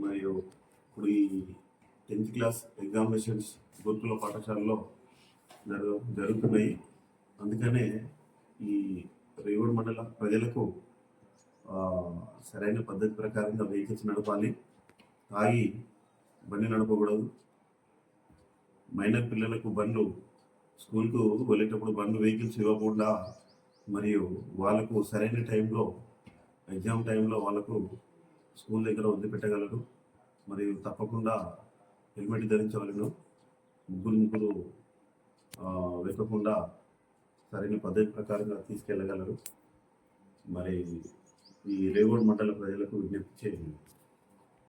మరియు ఇప్పుడు ఈ 10th క్లాస్ ఎగ్జామినేషన్స్ గురుకుల పాఠశాలలో జరుగుతున్నాయి. అందుకనే ఈ రేగూడ మండల ప్రజలకు సరైన పద్ధతి ప్రకారంగా వెహికల్స్ నడపాలి, తాగి బండి నడపకూడదు. మైనర్ పిల్లలకు బండ్లు స్కూల్కు వెళ్ళేటప్పుడు బండ్లు వెహికల్స్ ఇవ్వకుండా, మరియు వాళ్ళకు సరైన టైంలో ఎగ్జామ్ టైంలో వాళ్ళకు స్కూల్ దగ్గర వదిలిపెట్టగలరు. మరియు తప్పకుండా హెల్మెట్ ధరించవలను. ముగ్గురు వెక్కకుండా సరైన పద్ధతి ప్రకారంగా తీసుకెళ్ళగలరు. మరి ఈ రేగూడ మండల ప్రజలకు విజ్ఞప్తి చేయండి.